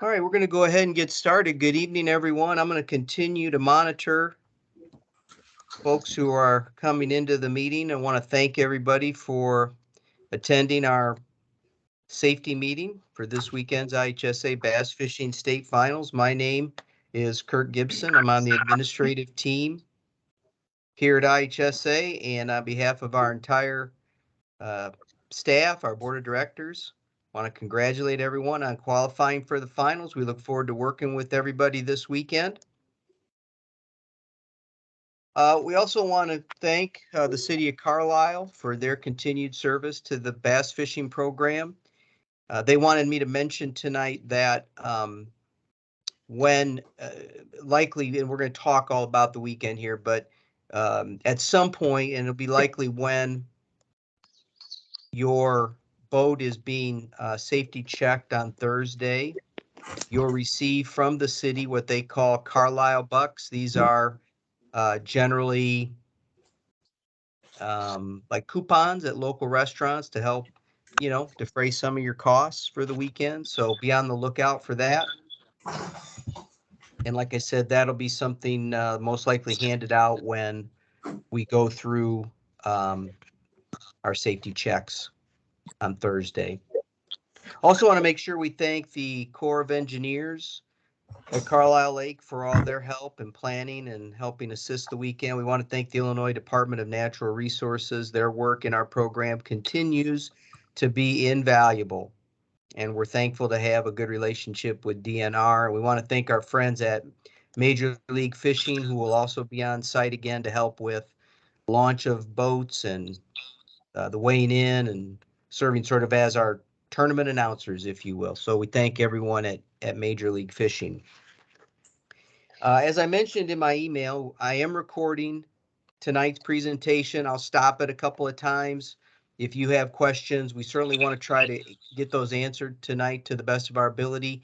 All right, we're going to go ahead and get started. Good evening, everyone. I'm going to continue to monitor folks who are coming into the meeting. I want to thank everybody for attending our safety meeting for this weekend's IHSA Bass Fishing State Finals. My name is Kurt Gibson. I'm on the administrative team here at IHSA, and on behalf of our entire staff, our board of directors, want to congratulate everyone on qualifying for the finals. We look forward to working with everybody this weekend. We also want to thank the city of Carlisle for their continued service to the bass fishing program. They wanted me to mention tonight that when likely, and we're going to talk all about the weekend here, but at some point, and it'll be likely when your boat is being safety checked on Thursday, you'll receive from the city what they call Carlisle bucks. These are generally like coupons at local restaurants to help, defray some of your costs for the weekend. So be on the lookout for that. And like I said, that'll be something most likely handed out when we go through our safety checks on Thursday. Also want to make sure we thank the Corps of Engineers at Carlisle Lake for all their help in planning and helping assist the weekend. We want to thank the Illinois Department of Natural Resources. Their work in our program continues to be invaluable, and we're thankful to have a good relationship with DNR. We want to thank our friends at Major League Fishing, who will also be on site again to help with launch of boats and the weighing in and serving sort of as our tournament announcers, if you will. So we thank everyone at Major League Fishing. As I mentioned in my email, I am recording tonight's presentation. I'll stop it a couple of times. If you have questions, we certainly want to try to get those answered tonight to the best of our ability.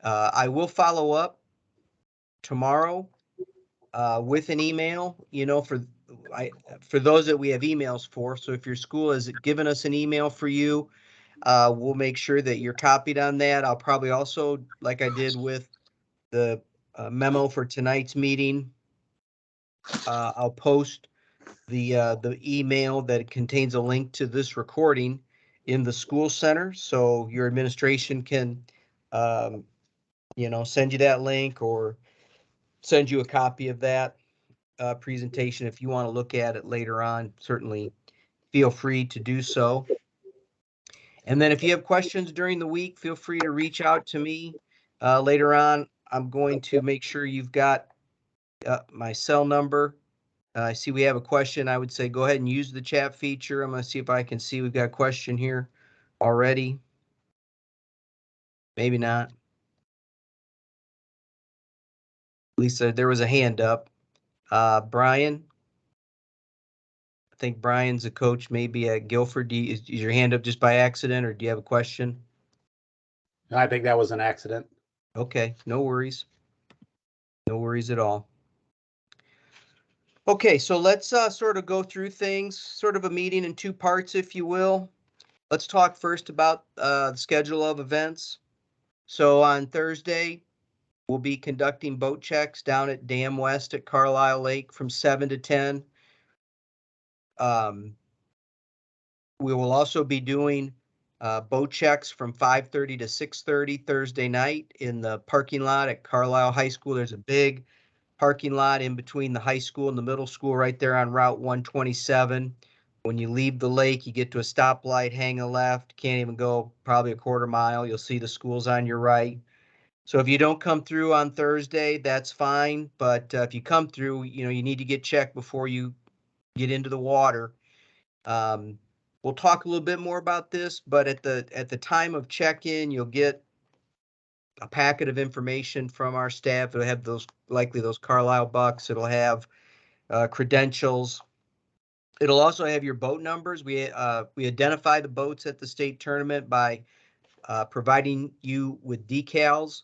I will follow up tomorrow with an email, for those that we have emails for. So if your school has given us an email for you, we'll make sure that you're copied on that. I'll probably also, like I did with the memo for tonight's meeting, I'll post the email that contains a link to this recording in the school center, so your administration can, send you that link or send you a copy of that presentation if you want to look at it later on. Certainly feel free to do so. And then if you have questions during the week, feel free to reach out to me later on. I'm going to make sure you've got my cell number. I see we have a question. I would say go ahead and use the chat feature. I'm going to see if I can see we've got a question here already. Maybe not. Lisa, there was a hand up. Brian, I think Brian's a coach maybe at Guilford. Is your hand up just by accident, or do you have a question? I think that was an accident. Okay, no worries. No worries at all. Okay, so let's sort of go through things, sort of a meeting in two parts, if you will. Let's talk first about the schedule of events. So on Thursday, we'll be conducting boat checks down at Dam West at Carlisle Lake from 7 to 10. We will also be doing boat checks from 5:30 to 6:30 Thursday night in the parking lot at Carlisle High School. There's a big parking lot in between the high school and the middle school right there on Route 127. When you leave the lake, you get to a stoplight, hang a left, can't even go probably a quarter mile. You'll see the schools on your right. So if you don't come through on Thursday, that's fine. But if you come through, you need to get checked before you get into the water. We'll talk a little bit more about this, but at the time of check-in, you'll get a packet of information from our staff. It'll have those Carlisle bucks. It'll have credentials. It'll also have your boat numbers. We identify the boats at the state tournament by providing you with decals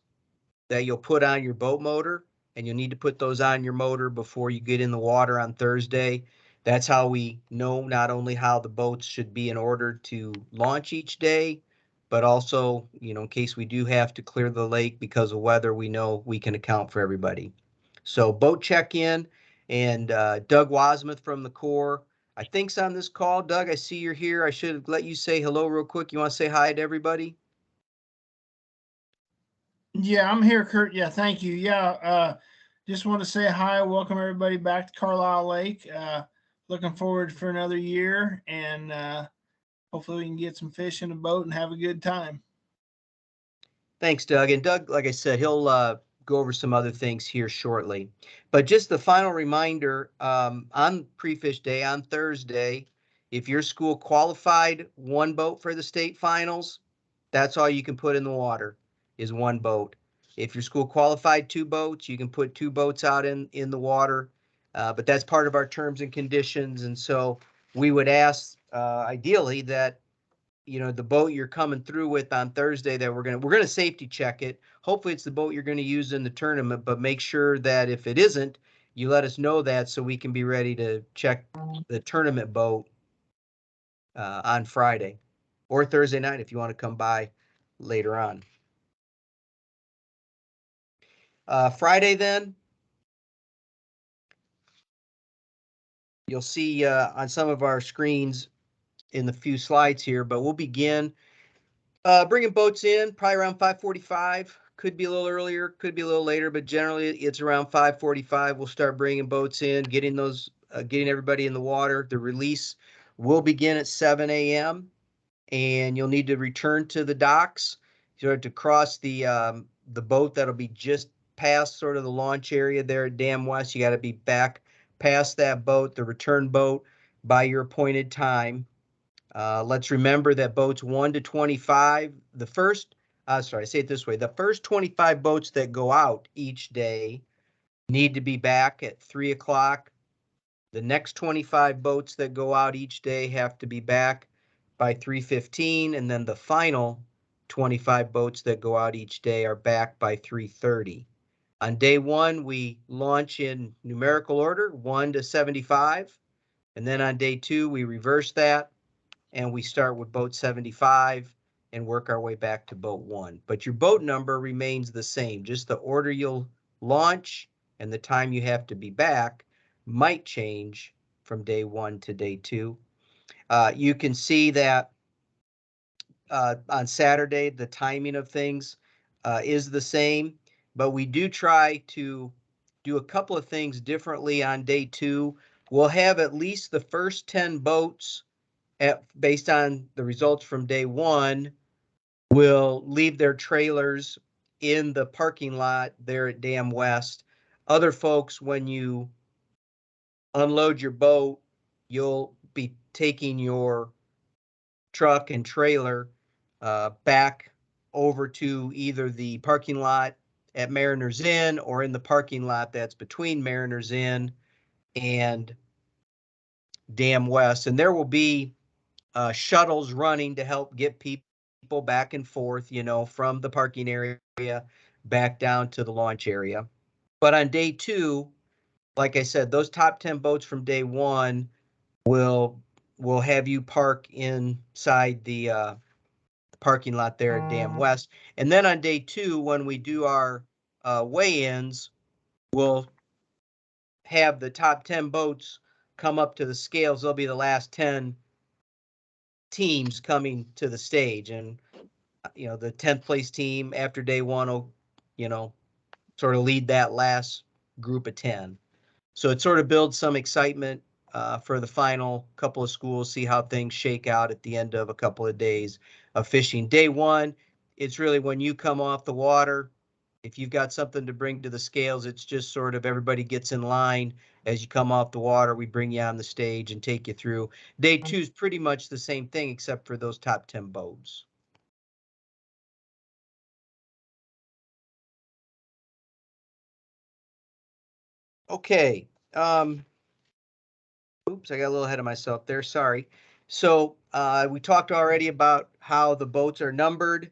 that you'll put on your boat motor, and you'll need to put those on your motor before you get in the water on Thursday. That's how we know not only how the boats should be in order to launch each day, but also, in case we do have to clear the lake because of weather, we know we can account for everybody. So boat check-in, and Doug Wasmuth from the Corps, I think's on this call. Doug, I see you're here. I should have let you say hello real quick. You want to say hi to everybody? Yeah, I'm here, Kurt. Yeah, thank you. Yeah, just want to say hi. Welcome everybody back to Carlisle Lake. Looking forward for another year, and hopefully we can get some fish in the boat and have a good time. Thanks, Doug. And Doug, like I said, he'll go over some other things here shortly. But just the final reminder, on Pre-Fish Day, on Thursday, if your school qualified one boat for the state finals, that's all you can put in the water, is one boat. If your school qualified two boats, you can put two boats out in the water. But that's part of our terms and conditions. And so we would ask, ideally, that the boat you're coming through with on Thursday, that we're gonna safety check it. Hopefully it's the boat you're gonna use in the tournament, but make sure that if it isn't, you let us know that so we can be ready to check the tournament boat on Friday or Thursday night if you want to come by later on. Friday then, you'll see on some of our screens in the few slides here, but we'll begin bringing boats in probably around 5:45. Could be a little earlier, could be a little later, but generally it's around 5:45. We'll start bringing boats in, getting everybody in the water. The release will begin at 7 a.m. and you'll need to return to the docks. You have to cross the boat that'll be just past sort of the launch area there at Dam West. You got to be back past that boat, the return boat, by your appointed time. Let's remember that boats 1 to 25, the first 25 boats that go out each day need to be back at 3 o'clock. The next 25 boats that go out each day have to be back by 3:15, and then the final 25 boats that go out each day are back by 3:30. On day one, we launch in numerical order, 1 to 75, and then on day two, we reverse that, and we start with boat 75 and work our way back to boat 1. But your boat number remains the same. Just the order you'll launch and the time you have to be back might change from day 1 to day 2. You can see that on Saturday, the timing of things is the same, but we do try to do a couple of things differently on day 2. We'll have at least the first 10 boats based on the results from day 1, will leave their trailers in the parking lot there at Dam West. Other folks, when you unload your boat, you'll be taking your truck and trailer back over to either the parking lot at Mariners Inn or in the parking lot that's between Mariners Inn and Dam West. And there will be shuttles running to help get people back and forth, from the parking area back down to the launch area. But on day 2, like I said, those top 10 boats from day 1 will have you park inside the parking lot there at Dam West. And then on day 2, when we do our weigh-ins, we'll have the top 10 boats come up to the scales. They'll be the last 10 teams coming to the stage, and the 10th place team after day 1 will sort of lead that last group of 10. So it sort of builds some excitement for the final couple of schools, see how things shake out at the end of a couple of days of fishing. Day 1, it's really when you come off the water. If you've got something to bring to the scales, it's just sort of everybody gets in line. As you come off the water, we bring you on the stage and take you through. Day 2 is pretty much the same thing, except for those top 10 boats. Okay. Oops, I got a little ahead of myself there. Sorry. So we talked already about how the boats are numbered.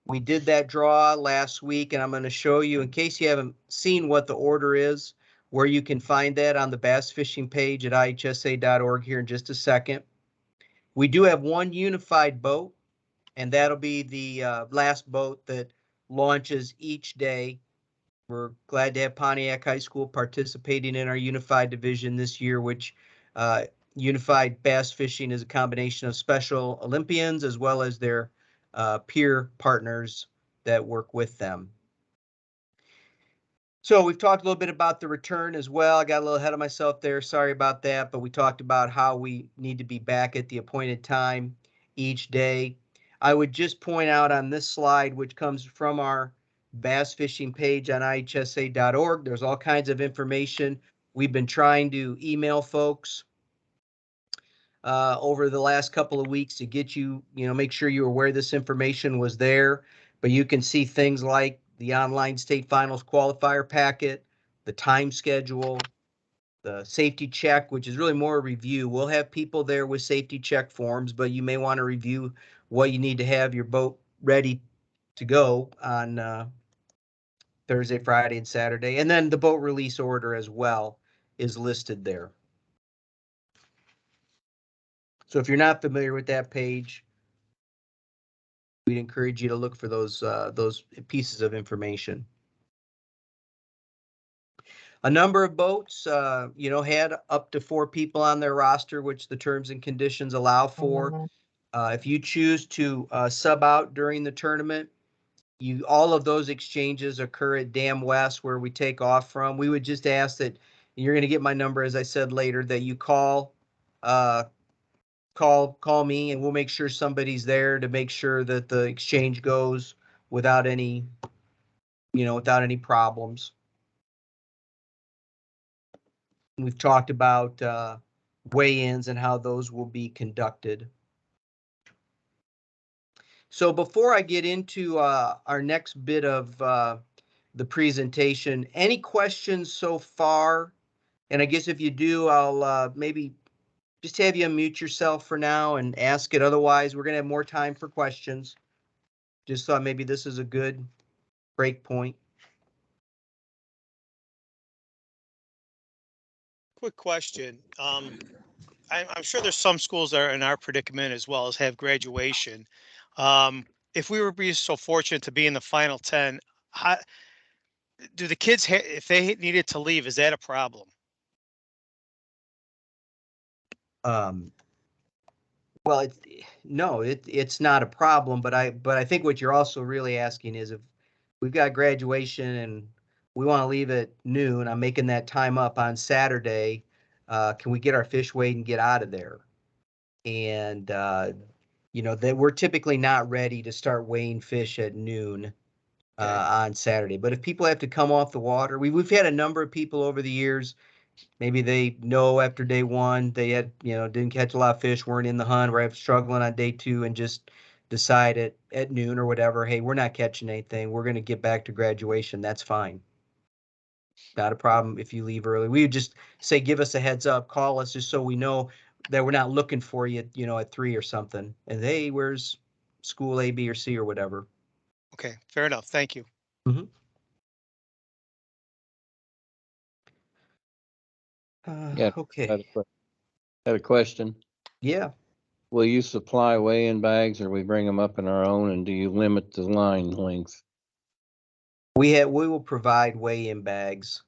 We did that draw last week, and I'm going to show you, in case you haven't seen what the order is, where you can find that on the bass fishing page at IHSA.org here in just a second. We do have one unified boat. and that'll be the last boat that launches each day. We're glad to have Pontiac High School participating in our Unified Division this year, which Unified Bass Fishing is a combination of Special Olympians as well as their peer partners that work with them. So we've talked a little bit about the return as well. I got a little ahead of myself there. Sorry about that, but we talked about how we need to be back at the appointed time each day. I would just point out on this slide, which comes from our bass fishing page on IHSA.org, there's all kinds of information. We've been trying to email folks over the last couple of weeks to get you, make sure you're aware this information was there. But you can see things like the online state finals qualifier packet, the time schedule, the safety check, which is really more a review. We'll have people there with safety check forms, but you may want to review what you need to have your boat ready to go on Thursday, Friday, and Saturday. And then the boat release order as well is listed there. So if you're not familiar with that page, we'd encourage you to look for those pieces of information. A number of boats, had up to 4 people on their roster, which the terms and conditions allow for. If you choose to sub out during the tournament, all of those exchanges occur at Dam West, where we take off from. We would just ask that you're going to get my number, as I said later, that you call me, and we'll make sure somebody's there to make sure that the exchange goes without any problems. We've talked about weigh-ins and how those will be conducted. So before I get into our next bit of the presentation, any questions so far? And I guess if you do, I'll maybe just have you unmute yourself for now and ask it. Otherwise, we're going to have more time for questions. Just thought maybe this is a good break point. Quick question. I'm sure there's some schools that are in our predicament as well as have graduation. If we were be so fortunate to be in the final 10, how, do the kids, if they needed to leave, is that a problem? Well, it's not a problem, but I think what you're also really asking is if we've got graduation and we want to leave at noon, I'm making that time up on Saturday. Can we get our fish weighed and get out of there? And that we're typically not ready to start weighing fish at noon on Saturday. But if people have to come off the water, we've had a number of people over the years. Maybe they know after day 1 they had, didn't catch a lot of fish, weren't in the hunt, we're struggling on day 2 and just decide at noon or whatever, hey, we're not catching anything. We're going to get back to graduation. That's fine. Not a problem if you leave early. We would just say, give us a heads up, call us just so we know that we're not looking for you, at 3 or something. And hey, where's school A, B, or C or whatever. Okay, fair enough. Thank you. Mm-hmm. Okay. Had a question. Yeah. Will you supply weigh-in bags or we bring them up in our own, and do you limit the line length? We will provide weigh-in bags.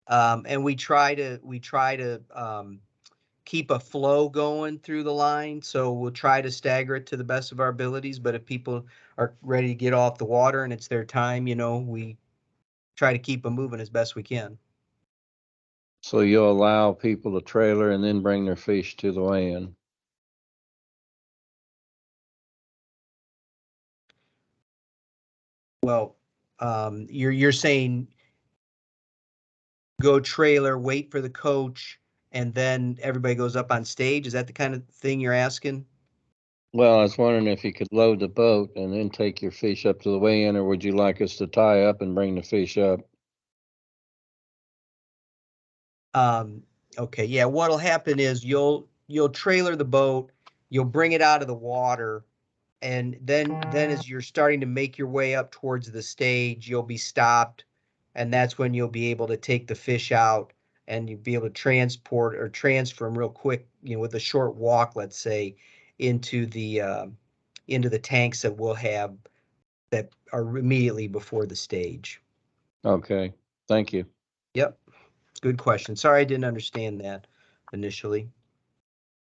And we try to keep a flow going through the line. So we'll try to stagger it to the best of our abilities. But if people are ready to get off the water and it's their time, we try to keep them moving as best we can. So you'll allow people to trailer and then bring their fish to the weigh-in? Well, you're saying go trailer, wait for the coach, and then everybody goes up on stage? Is that the kind of thing you're asking? Well, I was wondering if you could load the boat and then take your fish up to the weigh-in, or would you like us to tie up and bring the fish up? Okay, yeah, what'll happen is you'll trailer the boat, you'll bring it out of the water, and then as you're starting to make your way up towards the stage, you'll be stopped, and that's when you'll be able to take the fish out and you'll be able to transport or transfer them real quick, with a short walk, let's say, into the tanks that we'll have that are immediately before the stage. Okay, thank you. Yep, good question. Sorry, I didn't understand that initially.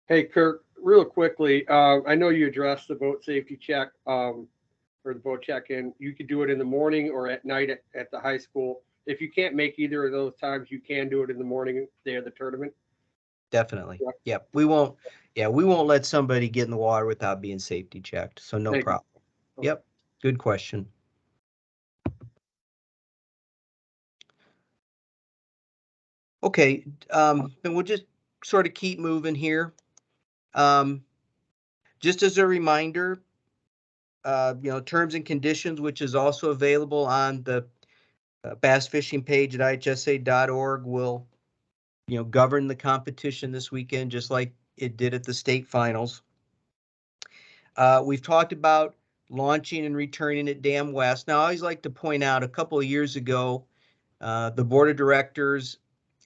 Hey, Kirk, real quickly, I know you addressed the boat safety check, or the boat check-in. You could do it in the morning or at night at the high school. If you can't make either of those times, you can do it in the morning day of the tournament. Definitely. Yep. Yep. We won't let somebody get in the water without being safety checked. So no Thank you. problem. Yep. Good question. Okay. And we'll just sort of keep moving here. Just as a reminder, terms and conditions, which is also available on the bass fishing page at IHSA.org, will, govern the competition this weekend, just like it did at the state finals. We've talked about launching and returning at Dam West. Now, I always like to point out a couple of years ago, the board of directors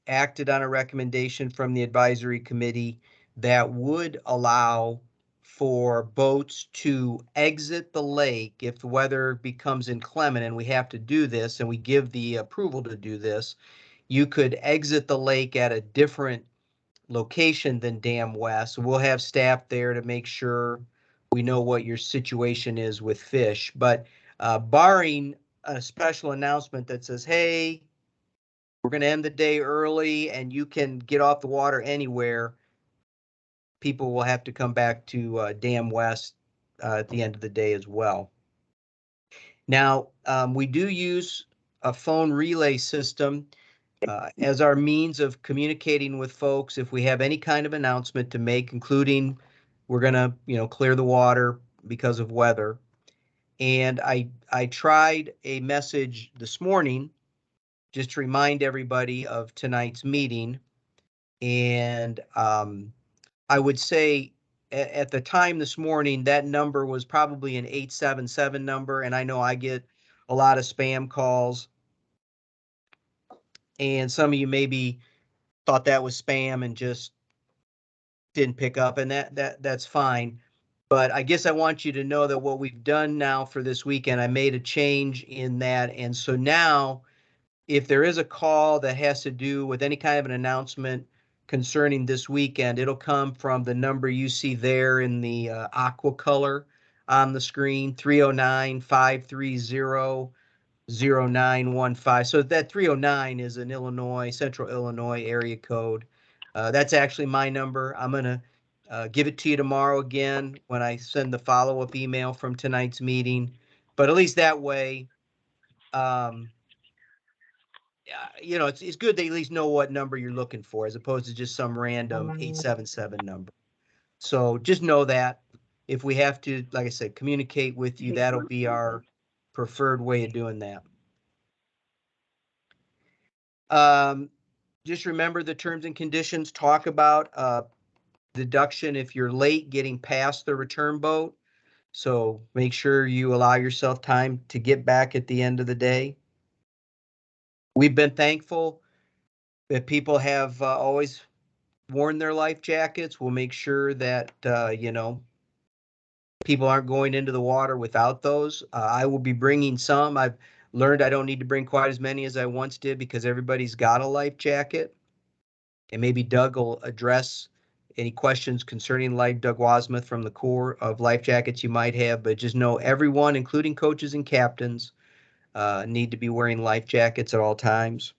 acted on a recommendation from the advisory committee that would allow for boats to exit the lake if the weather becomes inclement and we have to do this and we give the approval to do this. You could exit the lake at a different location than Dam West. We'll have staff there to make sure we know what your situation is with fish. But barring a special announcement that says, hey, we're going to end the day early and you can get off the water anywhere, people will have to come back to Dam West at the end of the day as well. Now, we do use a phone relay system as our means of communicating with folks if we have any kind of announcement to make, including we're going to, clear the water because of weather. And I tried a message this morning just to remind everybody of tonight's meeting. And I would say at the time this morning, that number was probably an 877 number. And I know I get a lot of spam calls. And some of you maybe thought that was spam and just didn't pick up, and that's fine. But I guess I want you to know that what we've done now for this weekend, I made a change in that. And so now, if there is a call that has to do with any kind of an announcement concerning this weekend, it'll come from the number you see there in the aqua color on the screen, 309-530-0915. So that 309 is an Central Illinois area code. That's actually my number. I'm going to give it to you tomorrow again when I send the follow-up email from tonight's meeting. But at least that way, it's good to at least know what number you're looking for as opposed to just some random 877 number. So just know that if we have to, like I said, communicate with you, that'll be our preferred way of doing that. Just remember the terms and conditions talk about deduction if you're late getting past the return boat. So make sure you allow yourself time to get back at the end of the day. We've been thankful that people have always worn their life jackets. We'll make sure that, people aren't going into the water without those. I will be bringing some. I've learned I don't need to bring quite as many as I once did because everybody's got a life jacket. And maybe Doug will address any questions concerning Doug Wasmuth from the Corps of life jackets you might have. But just know everyone, including coaches and captains, need to be wearing life jackets at all times.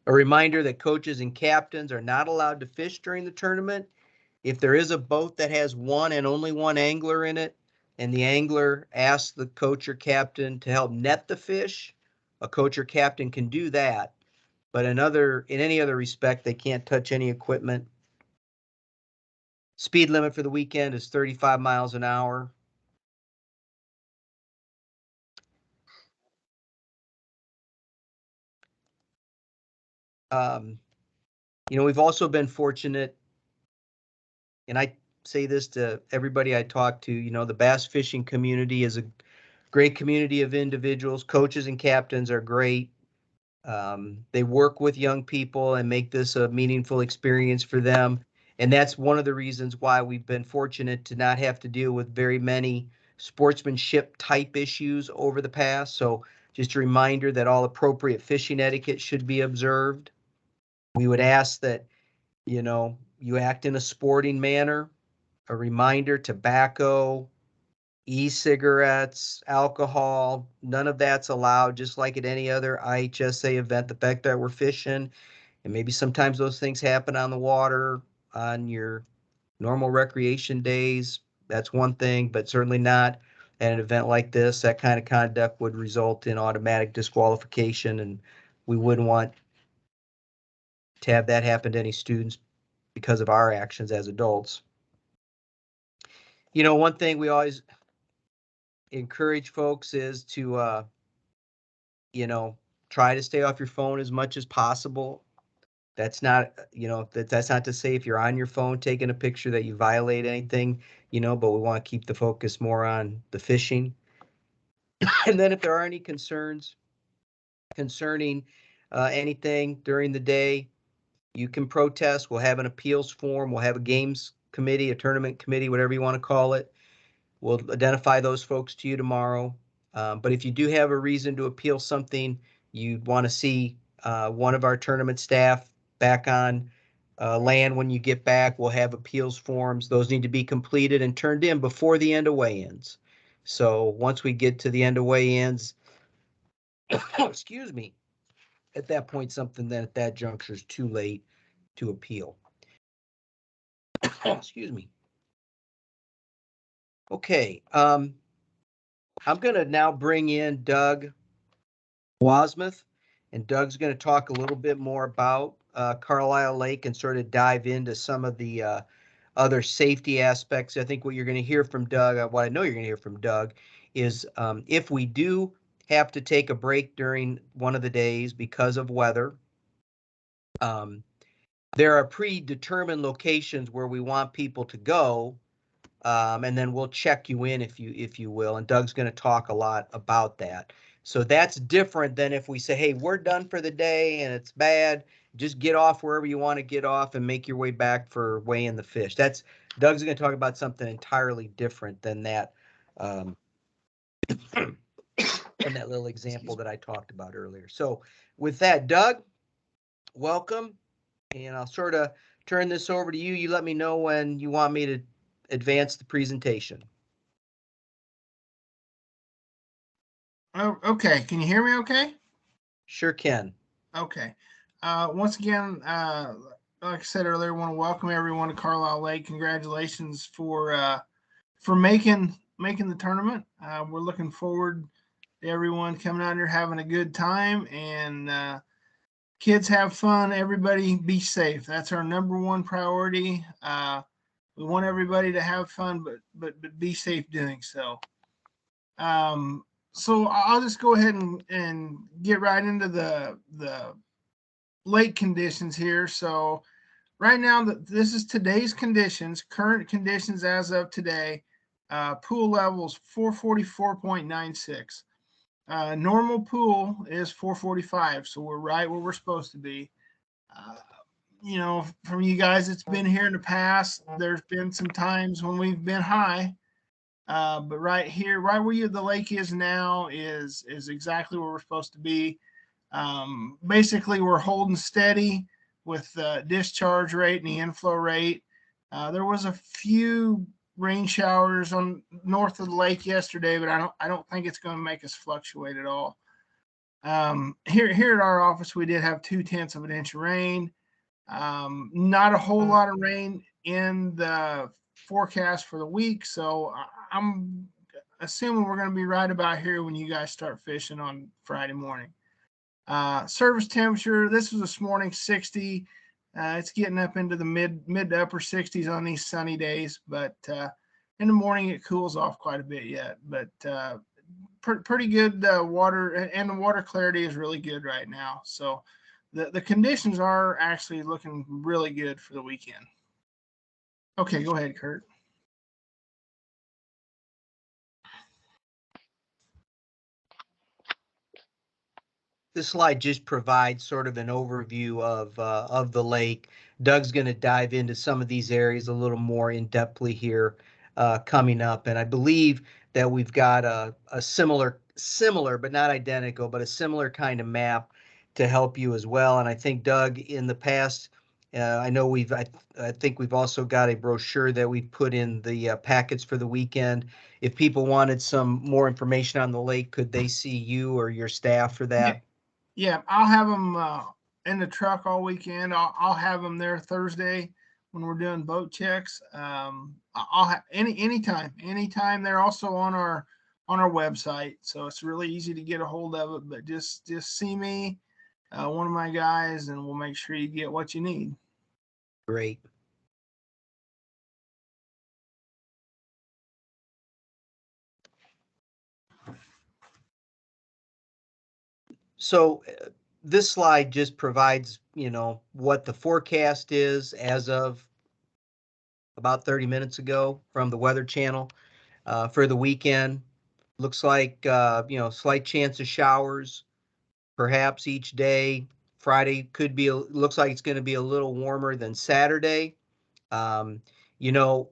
A reminder that coaches and captains are not allowed to fish during the tournament. If there is a boat that has one and only one angler in it, and the angler asks the coach or captain to help net the fish, a coach or captain can do that. But in any other respect, they can't touch any equipment. Speed limit for the weekend is 35 miles an hour. We've also been fortunate, and I say this to everybody I talk to, the bass fishing community is a great community of individuals. Coaches and captains are great. They work with young people and make this a meaningful experience for them. And that's one of the reasons why we've been fortunate to not have to deal with very many sportsmanship type issues over the past. So just a reminder that all appropriate fishing etiquette should be observed. We would ask that, you act in a sporting manner. A reminder, tobacco, e-cigarettes, alcohol, none of that's allowed, just like at any other IHSA event. The fact that we're fishing, and maybe sometimes those things happen on the water on your normal recreation days, that's one thing, but certainly not at an event like this. That kind of conduct would result in automatic disqualification, and we wouldn't want to have that happen to any students because of our actions as adults. One thing we always encourage folks is to, try to stay off your phone as much as possible. That's not, that's not to say if you're on your phone taking a picture that you violate anything, but we want to keep the focus more on the fishing. And then if there are any concerns concerning anything during the day, you can protest. We'll have an appeals form. We'll have a games committee, a tournament committee, whatever you want to call it. We'll identify those folks to you tomorrow. But if you do have a reason to appeal something, you want to see one of our tournament staff back on land when you get back, we'll have appeals forms. Those need to be completed and turned in before the end of weigh-ins. So once we get to the end of weigh-ins, excuse me, at that point, something that at that juncture is too late to appeal. Excuse me. Okay, I'm going to now bring in Doug Wasmuth, and Doug's going to talk a little bit more about Carlisle Lake and sort of dive into some of the other safety aspects. I think what you're going to hear from Doug, what I know you're going to hear from Doug, is if we do have to take a break during one of the days because of weather, there are predetermined locations where we want people to go, and then we'll check you in if you will. And Doug's going to talk a lot about that. So that's different than if we say, hey, we're done for the day and it's bad. Just get off wherever you want to get off and make your way back for weighing the fish. Doug's going to talk about something entirely different than that. In that little example that I talked about earlier. So with that, Doug, welcome. And I'll sort of turn this over to you. You let me know when you want me to advance the presentation. Oh, okay. Can you hear me okay? Sure can. Okay. Once again, like I said earlier, I want to welcome everyone to Carlisle Lake. Congratulations for making the tournament. We're looking forward to everyone coming out here having a good time, and kids have fun. Everybody be safe. That's our number one priority. We want everybody to have fun, but be safe doing so. So I'll just go ahead and get right into the lake conditions here. So right now, this is today's conditions, current conditions as of today. Pool levels 444.96. Normal pool is 445, so we're right where we're supposed to be. From you guys that's been here in the past, there's been some times when we've been high. But right here, right where the lake is now is exactly where we're supposed to be. Basically, we're holding steady with the discharge rate and the inflow rate. There was a few rain showers on north of the lake yesterday, but I don't think it's going to make us fluctuate at all. Here at our office, we did have 0.2 of an inch of rain. Not a whole lot of rain in the forecast for the week, so I'm assuming we're going to be right about here when you guys start fishing on Friday morning. Surface temperature, this was this morning 60. It's getting up into the mid to upper 60s on these sunny days, but in the morning it cools off quite a bit yet. But pretty good water, and the water clarity is really good right now. So the conditions are actually looking really good for the weekend. Okay, go ahead, Kurt. This slide just provides sort of an overview of the lake. Doug's going to dive into some of these areas a little more in depthly here coming up, and I believe that we've got a similar but not identical, but a similar kind of map to help you as well. And I think, Doug, in the past, I know I think we've also got a brochure that we put in the packets for the weekend. If people wanted some more information on the lake, could they see you or your staff for that? Yeah, I'll have them in the truck all weekend. I'll have them there Thursday when we're doing boat checks. I'll have anytime. They're also on our website, so it's really easy to get a hold of it. But just see me, one of my guys, and we'll make sure you get what you need. Great. So this slide just provides, what the forecast is as of about 30 minutes ago from the Weather Channel for the weekend. Looks like, slight chance of showers, perhaps each day. Friday looks like it's going to be a little warmer than Saturday. Um, you know,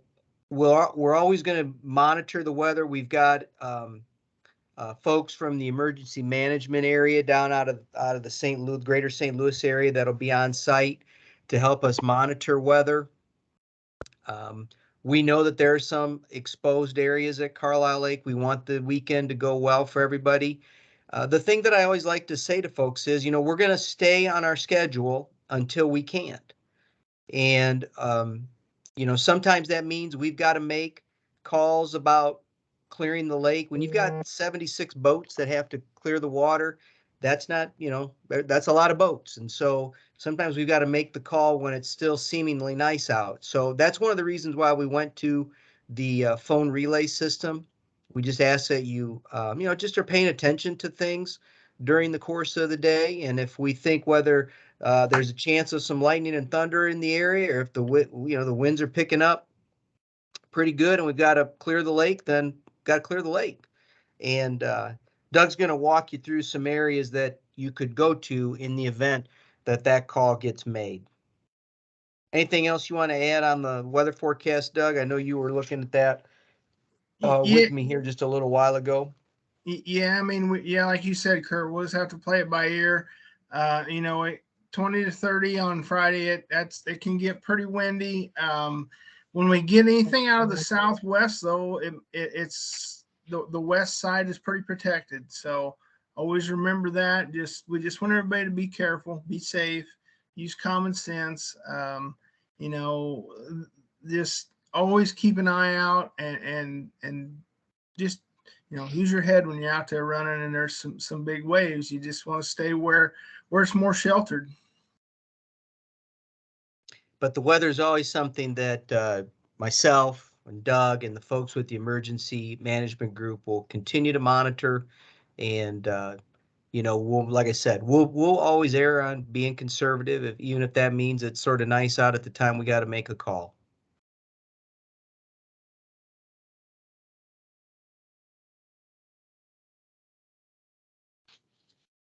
we're always going to monitor the weather. We've got folks from the emergency management area down out of the greater St. Louis area that'll be on site to help us monitor weather. We know that there are some exposed areas at Carlisle Lake. We want the weekend to go well for everybody. The thing that I always like to say to folks is, we're going to stay on our schedule until we can't. And, sometimes that means we've got to make calls about clearing the lake. When you've got 76 boats that have to clear the water, that's not, that's a lot of boats. And so sometimes we've got to make the call when it's still seemingly nice out. So that's one of the reasons why we went to the phone relay system. We just ask that you, just are paying attention to things during the course of the day. And if we think whether there's a chance of some lightning and thunder in the area, or if the winds are picking up pretty good and we've got to clear the lake, then got to clear the lake. And Doug's going to walk you through some areas that you could go to in the event that call gets made. Anything else you want to add on the weather forecast, Doug? I know you were looking at that with me here just a little while ago. Yeah, I mean, like you said, Kurt, we'll just have to play it by ear. 20 to 30 on Friday. It can get pretty windy. When we get anything out of the southwest, though, it's the west side is pretty protected. So always remember that. We just want everybody to be careful, be safe, use common sense. Just always keep an eye out and just use your head when you're out there running and there's some big waves. You just want to stay where it's more sheltered. But the weather is always something that myself and Doug and the folks with the emergency management group will continue to monitor. And, like I said, we'll always err on being conservative, even if that means it's sort of nice out at the time we got to make a call.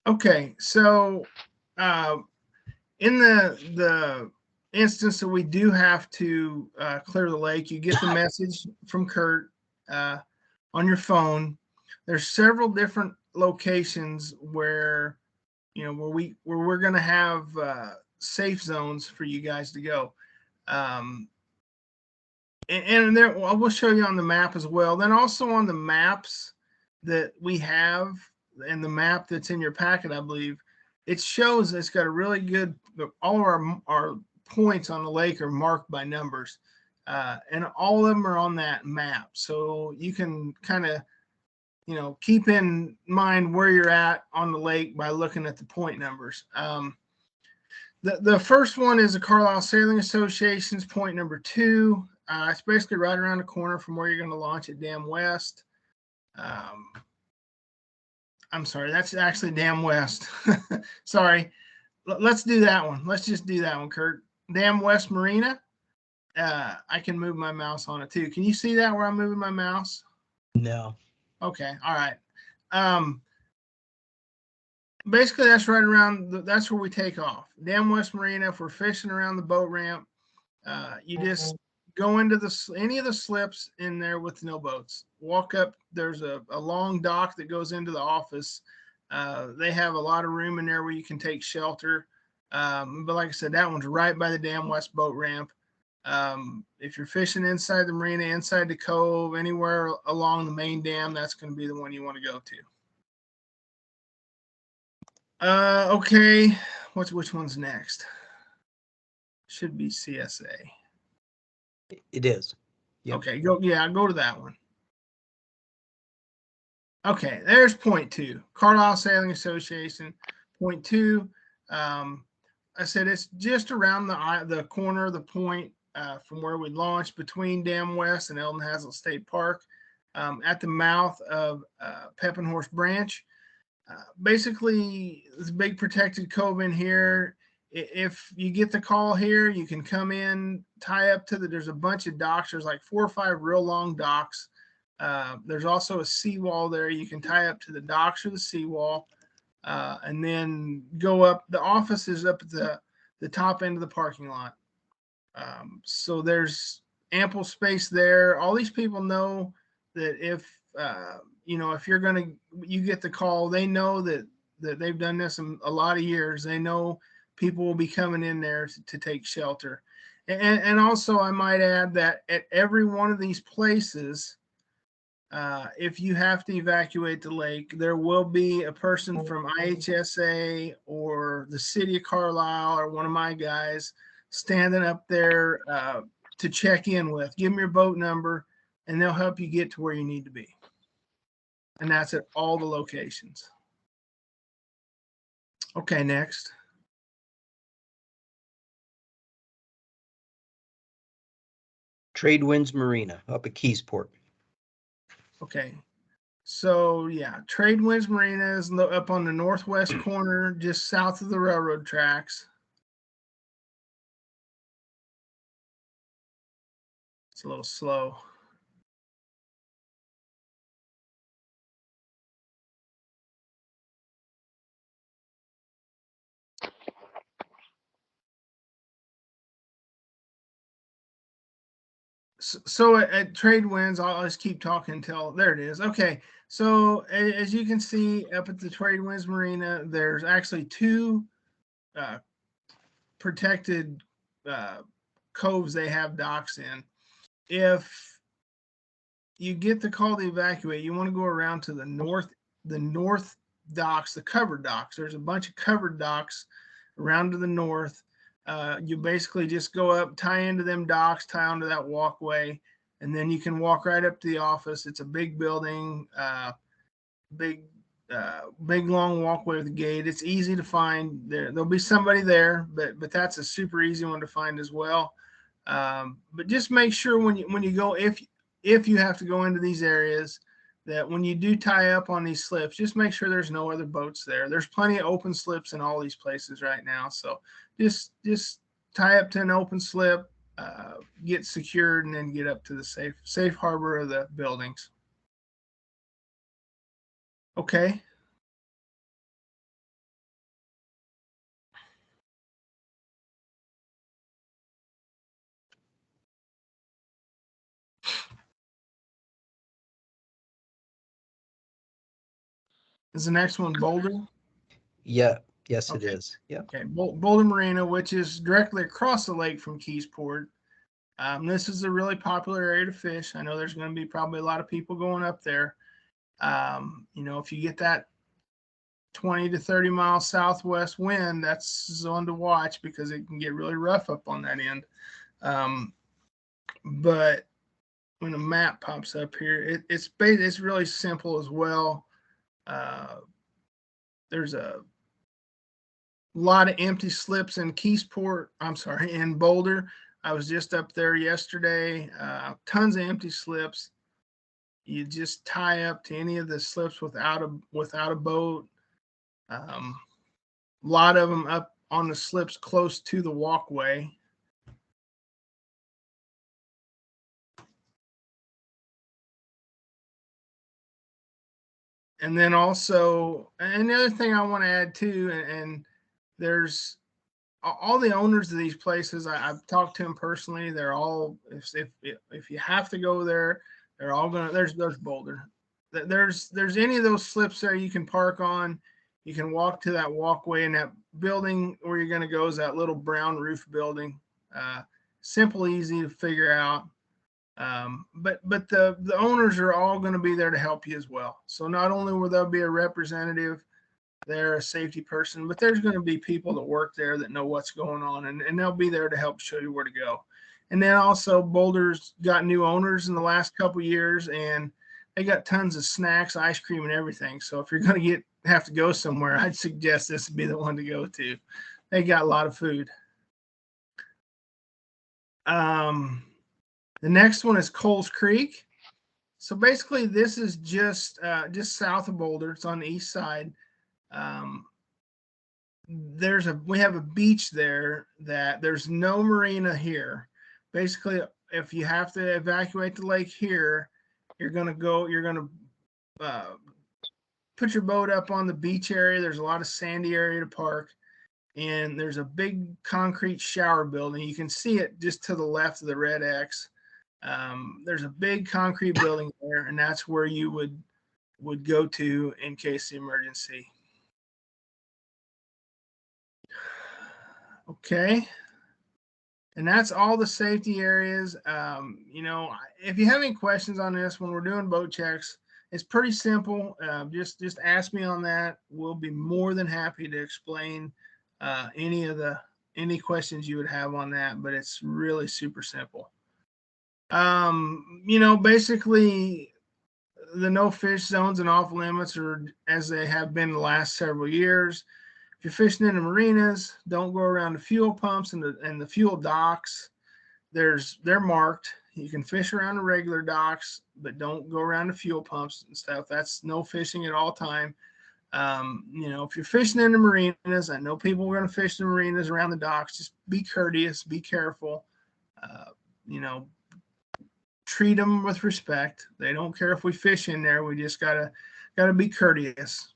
Okay, so in the instance that we do have to clear the lake, you get the message from Kurt on your phone. There's several different locations where we're going to have safe zones for you guys to go. And there, I will show you on the map as well. Then also on the maps that we have and the map that's in your packet, I believe, it shows it's got a really good, all of our points on the lake are marked by numbers. And all of them are on that map. So you can kind of, keep in mind where you're at on the lake by looking at the point numbers. The first one is the Carlisle Sailing Association's point number 2. It's basically right around the corner from where you're going to launch at Dam West. I'm sorry, that's actually Dam West. Sorry. Let's do that one. Let's just do that one, Kurt. Dam West Marina. I can move my mouse on it too. Can you see that where I'm moving my mouse? No. Okay. All right. basically that's right around, that's where we take off. Dam West Marina, if we're fishing around the boat ramp, you just go into any of the slips in there with no boats. Walk up, there's a long dock that goes into the office. They have a lot of room in there where you can take shelter. But like I said, that one's right by the Dam West boat ramp. If you're fishing inside the marina, inside the cove, anywhere along the main dam, that's going to be the one you want to go to. Okay, which one's next? Should be CSA. It is. Yep. Okay, go to that one. Okay, there's point 2, Carlisle Sailing Association. Point 2, I said it's just around the corner of the point from where we launched, between Dam West and Eldon Hazlitt State Park, at the mouth of Pepin Horse Branch. Basically, this big protected cove in here. If you get the call here, you can come in, tie up to there's a bunch of docks. There's like 4 or 5 real long docks. There's also a seawall there. You can tie up to the docks or the seawall, and then go up. The office is up at the top end of the parking lot. So there's ample space there. All these people know that if you get the call, they know that they've done this a lot of years. They know people will be coming in there to take shelter. And also I might add that at every one of these places, if you have to evacuate the lake, there will be a person from IHSA or the city of Carlisle or one of my guys standing up there to check in with. Give them your boat number and they'll help you get to where you need to be. And that's at all the locations. Okay, next. Trade Winds Marina up at Keysport. Okay. So yeah, Trade Winds Marina is up on the northwest corner, just south of the railroad tracks. It's a little slow. So at Trade Winds, I'll just keep talking until there it is. Okay. So as you can see up at the Trade Winds Marina, there's actually 2 protected coves they have docks in. If you get the call to evacuate, you want to go around to the north docks, the covered docks. There's a bunch of covered docks around to the north. You basically just go up, tie into them docks, tie onto that walkway, and then you can walk right up to the office. It's a big building, big long walkway with a gate. It's easy to find. There'll be somebody there, but that's a super easy one to find as well. But just make sure when you go, if you have to go into these areas, that when you do tie up on these slips, just make sure there's no other boats there. There's plenty of open slips in all these places right now. So just tie up to an open slip, get secured, and then get up to the safe harbor of the buildings. Okay. Is the next one Boulder? Yeah. Yes, Okay. it is. Yeah. Okay. Boulder Marina, which is directly across the lake from Keysport. This is a really popular area to fish. I know there's going to be probably a lot of people going up there. If you get that 20 to 30 mile southwest wind, that's one to watch because it can get really rough up on that end. But when a map pops up here, it's really simple as well. There's a lot of empty slips in in Boulder. I was just up there yesterday. Tons of empty slips. You just tie up to any of the slips without a boat. A lot of them up on the slips close to the walkway. And then also, and the other thing I want to add too, and there's all the owners of these places. I've talked to them personally. They're all, if you have to go there, they're all gonna. There's Boulder. There's any of those slips there you can park on. You can walk to that walkway, and that building where you're gonna go is that little brown roof building. Simple, easy to figure out. But the owners are all going to be there to help you as well. So not only will there be a representative, they're a safety person, but there's going to be people that work there that know what's going on, and they'll be there to help show you where to go. And then also Boulder's got new owners in the last couple of years, and they got tons of snacks, ice cream, and everything. So if you're going to have to go somewhere, I'd suggest this would be the one to go to. They got a lot of food. The next one is Coles Creek. So basically, this is just south of Boulder. It's on the east side. We have a beach there that there's no marina here. Basically, if you have to evacuate the lake here, you're gonna put your boat up on the beach area. There's a lot of sandy area to park, and there's a big concrete shower building. You can see it just to the left of the red X. There's a big concrete building there, and that's where you would go to in case of emergency. Okay. And that's all the safety areas. If you have any questions on this when we're doing boat checks, it's pretty simple. Just ask me on that. We'll be more than happy to explain any questions you would have on that, but it's really super simple. Basically the no fish zones and off limits are as they have been the last several years. If you're fishing in the marinas, don't go around the fuel pumps and the fuel docks. They're marked. You can fish around the regular docks, but don't go around the fuel pumps and stuff. That's no fishing at all time. If you're fishing in the marinas, I know people are going to fish the marinas around the docks. Just be courteous, be careful. Treat them with respect. They don't care if we fish in there. We just gotta be courteous.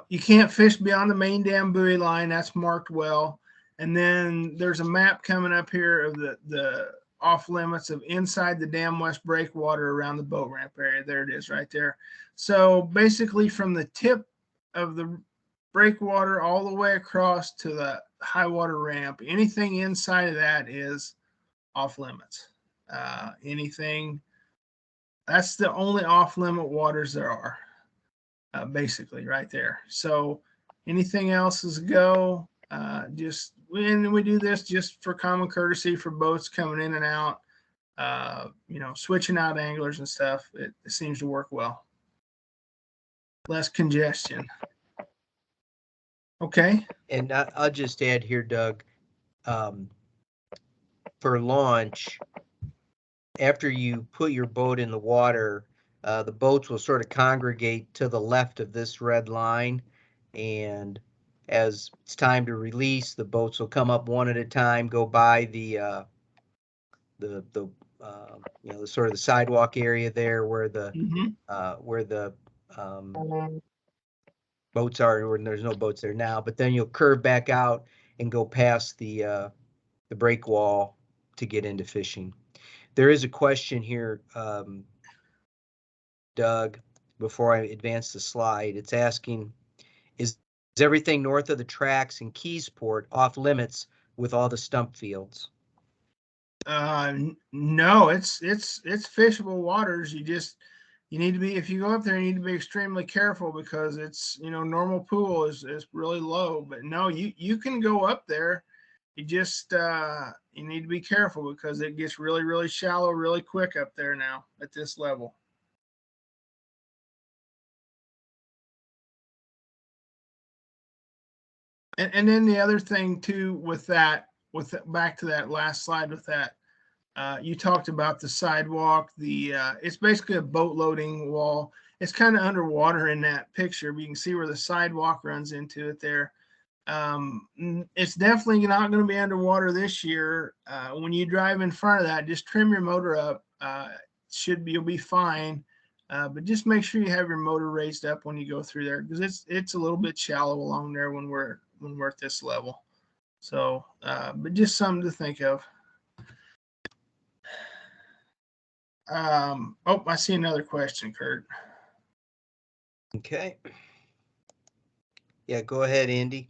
You can't fish beyond the main dam buoy line. That's marked well. And then there's a map coming up here of the off limits of inside the dam west breakwater around the boat ramp area. There it is right there. So basically from the tip of the breakwater all the way across to the high water ramp, anything inside of that is off limits. That's the only off limit waters there are, basically right there. So anything else is go. We do this just for common courtesy for boats coming in and out, switching out anglers and stuff. It seems to work well. Less congestion. Okay. And I'll just add here, Doug, for launch, after you put your boat in the water, the boats will sort of congregate to the left of this red line. And as it's time to release, the boats will come up one at a time, go by the sort of the sidewalk area there where the boats are, or there's no boats there now, but then you'll curve back out and go past the break wall to get into fishing. There is a question here, Doug, before I advance the slide. It's asking, is everything north of the tracks in Keysport off limits with all the stump fields? No, it's fishable waters. You need to be, if you go up there, you need to be extremely careful because it's, normal pool is really low, but no, you can go up there. You just, you need to be careful because it gets really, really shallow really quick up there now at this level. And then the other thing too, back to that last slide with that, you talked about the sidewalk, it's basically a boat loading wall. It's kind of underwater in that picture, but you can see where the sidewalk runs into it there. It's definitely not going to be underwater this year. When you drive in front of that, just trim your motor up. You'll be fine. But just make sure you have your motor raised up when you go through there, because it's a little bit shallow along there when we're at this level. So, but just something to think of. Oh, I see another question, Kurt. Okay. Yeah, go ahead, Andy.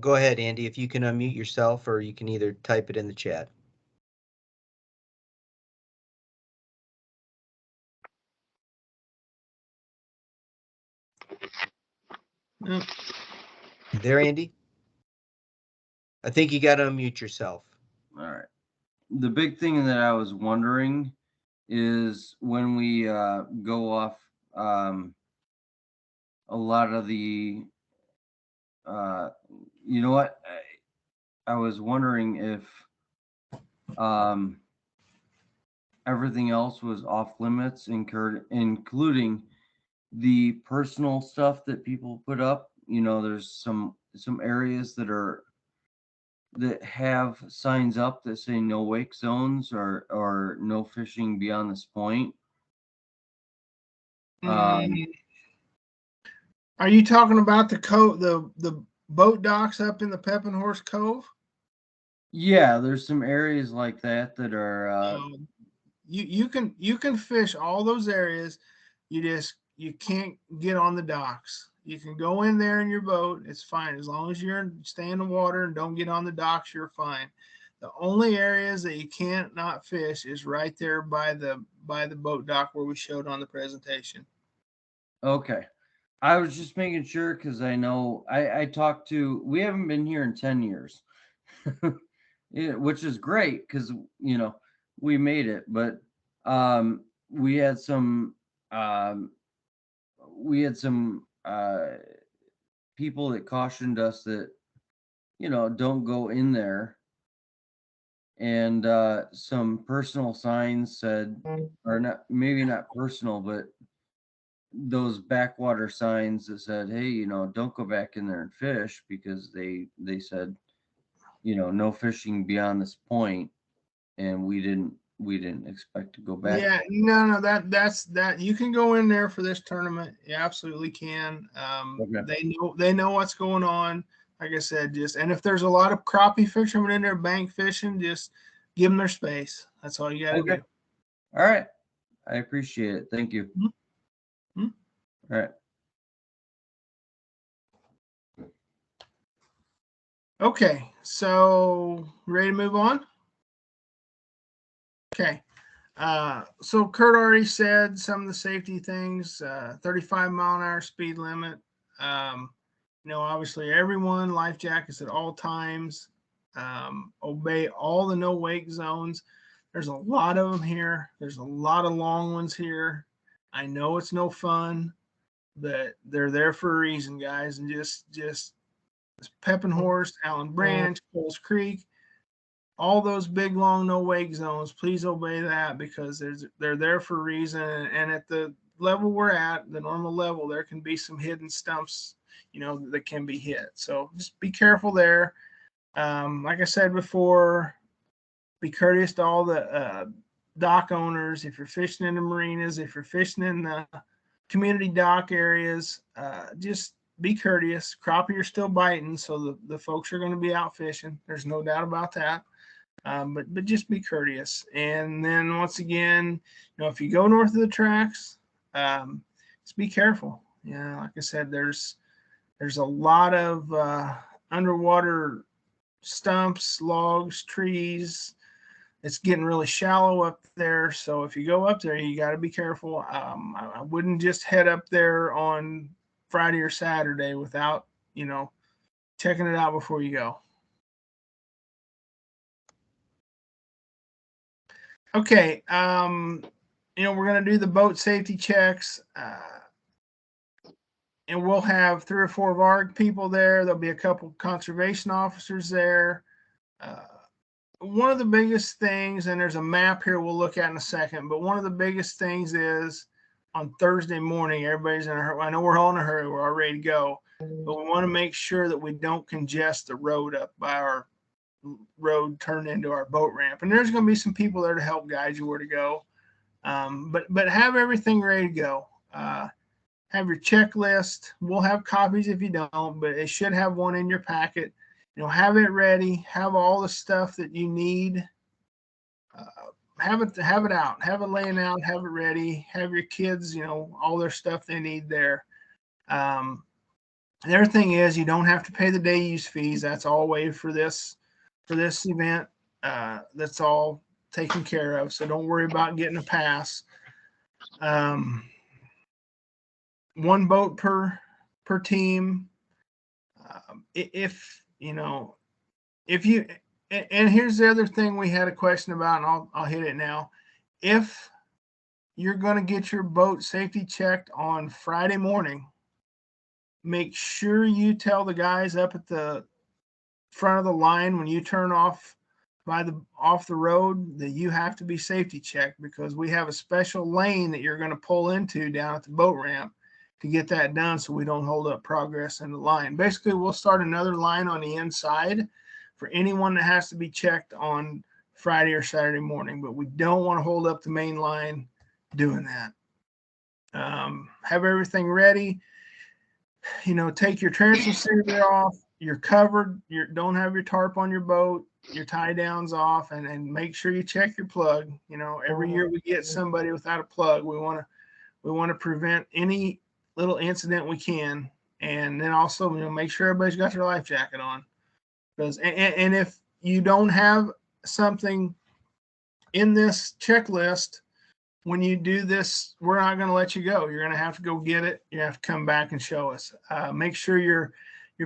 Go ahead, Andy, if you can unmute yourself, or you can either type it in the chat. No. You there, Andy? I think you got to unmute yourself. All right. The big thing that I was wondering is when we go off a lot of the, you know what? I was wondering if everything else was off limits, including the personal stuff that people put up. You know, there's some areas that have signs up that say no wake zones or no fishing beyond this point. Are you talking about the boat docks up in the Pepin Horse Cove? Yeah, there's some areas like that that are you can fish all those areas. You can't get on the docks. You can go in there in your boat. It's fine. As long as you're stay in the water and don't get on the docks, you're fine. The only areas that you can't not fish is right there by the boat dock where we showed on the presentation. okay. I was just making sure because I know I talked to, we haven't been here in 10 years, yeah, which is great because, you know, we made it, but we had some people that cautioned us that, you know, don't go in there. And some personal signs said, or not, maybe not personal, but those backwater signs that said, hey, you know, don't go back in there and fish, because they said, you know, no fishing beyond this point, and we didn't expect to go back. Yeah, no, that's you can go in there for this tournament. You absolutely can. Okay. They know what's going on. Like I said, and if there's a lot of crappie fishermen in there bank fishing, just give them their space. That's all you got to Okay. do. All right. I appreciate it. Thank you. Mhm. All right. Okay, so ready to move on? Okay. So Kurt already said some of the safety things, 35-mile-an-hour speed limit. You know, obviously everyone, life jackets at all times, obey all the no wake zones. There's a lot of them here. There's a lot of long ones here. I know it's no fun, but they're there for a reason, guys. And just Pepin Horse, Allen Branch, Coles Creek, all those big long no wake zones, please obey that, because they're there for a reason. And at the level we're at, the normal level, there can be some hidden stumps, you know, that can be hit. So just be careful there. Like I said before, be courteous to all the dock owners. If you're fishing in the marinas, if you're fishing in the community dock areas, just be courteous. Crappie are still biting, so the folks are going to be out fishing. There's no doubt about that. But just be courteous. And then once again, you know, if you go north of the tracks, just be careful. Yeah, like I said, there's a lot of underwater stumps, logs, trees. It's getting really shallow up there, so if you go up there, you got to be careful. I wouldn't just head up there on Friday or Saturday without, you know, checking it out before you go. Okay, you know, we're going to do the boat safety checks, and we'll have 3 or 4 of our people there. There'll be a couple conservation officers there. One of the biggest things, and there's a map here we'll look at in a second, but one of the biggest things is on Thursday morning, everybody's in a hurry. I know we're all in a hurry. We're all ready to go, but we want to make sure that we don't congest the road up by our road turned into our boat ramp. And there's going to be some people there to help guide you where to go. But have everything ready to go. Have your checklist. We'll have copies if you don't, but it should have one in your packet. Have it ready. Have all the stuff that you need. Have it out. Have it laying out. Have it ready. Have your kids, all their stuff they need there. The other thing is you don't have to pay the day use fees. That's all waived for this event. That's all taken care of. So don't worry about getting a pass. One boat per team. If you, and here's the other thing we had a question about, and I'll hit it now. If you're going to get your boat safety checked on Friday morning, make sure you tell the guys up at the front of the line when you turn off the road that you have to be safety checked, because we have a special lane that you're going to pull into down at the boat ramp to get that done, so we don't hold up progress in the line. Basically, we'll start another line on the inside for anyone that has to be checked on Friday or Saturday morning, but we don't want to hold up the main line doing that. Have everything ready. Take your transfer off. You're covered. You don't have your tarp on your boat. Your tie downs off, and make sure you check your plug. Every year we get somebody without a plug. We want to prevent any little incident we can, and then also make sure everybody's got their life jacket on. Because and if you don't have something in this checklist when you do this, we're not going to let you go. You're going to have to go get it. You have to come back and show us. Make sure your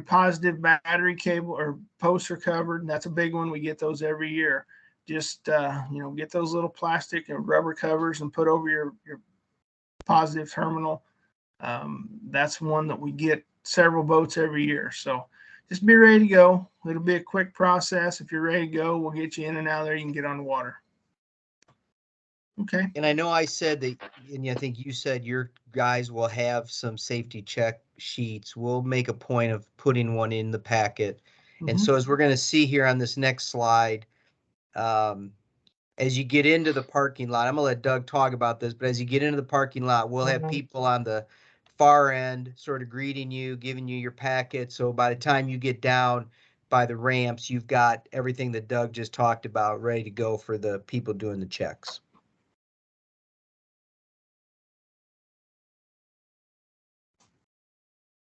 positive battery cable or posts are covered. And that's a big one. We get those every year. Just get those little plastic and rubber covers and put over your positive terminal. That's one that we get several boats every year. So just be ready to go. It'll be a quick process. If you're ready to go, we'll get you in and out of there. You can get on the water. Okay. And I know I said that, and I think you said your guys will have some safety check sheets. We'll make a point of putting one in the packet. And so as we're going to see here on this next slide, as you get into the parking lot, I'm going to let Doug talk about this, but as you get into the parking lot, we'll have people on the far end sort of greeting you, giving you your packet. So by the time you get down by the ramps, you've got everything that Doug just talked about ready to go for the people doing the checks.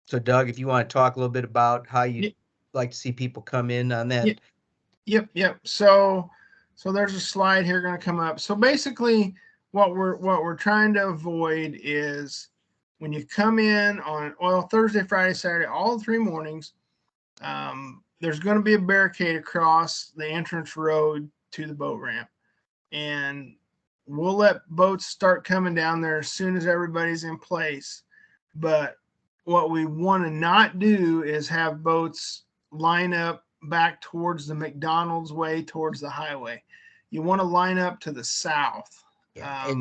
So Doug, if you want to talk a little bit about how you like to see people come in on that. Yep. So there's a slide here going to come up. So basically what we're trying to avoid is when you come in on Thursday, Friday, Saturday, all 3 mornings, there's going to be a barricade across the entrance road to the boat ramp. And we'll let boats start coming down there as soon as everybody's in place. But what we want to not do is have boats line up back towards the McDonald's way towards the highway. You want to line up to the south. Yeah.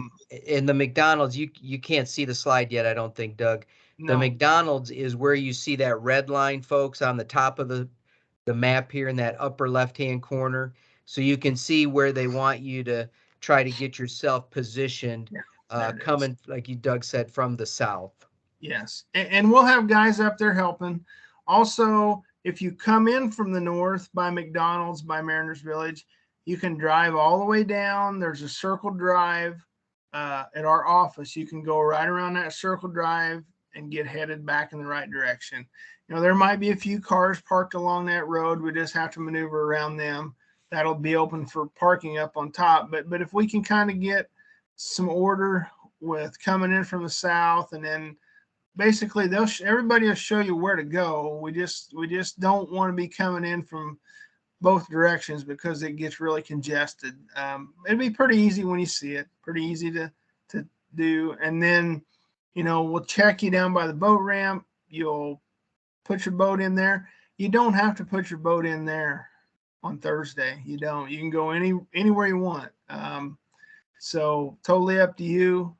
And the McDonald's, you can't see the slide yet, I don't think, Doug. No. The McDonald's is where you see that red line, folks, on the top of the map here in that upper left-hand corner. So you can see where they want you to try to get yourself positioned, coming, like you, Doug said, from the south. Yes. And we'll have guys up there helping. Also, if you come in from the north by McDonald's, by Mariners Village, you can drive all the way down. There's a circle drive at our office. You can go right around that circle drive and get headed back in the right direction. There might be a few cars parked along that road. We just have to maneuver around them. That'll be open for parking up on top. But if we can kind of get some order with coming in from the south, and then basically everybody will show you where to go. We just don't want to be coming in from both directions because it gets really congested. It'd be pretty easy when you see it, pretty easy to do. And then, we'll check you down by the boat ramp. You'll put your boat in there. You don't have to put your boat in there on Thursday. You don't. You can go anywhere you want. So totally up to you.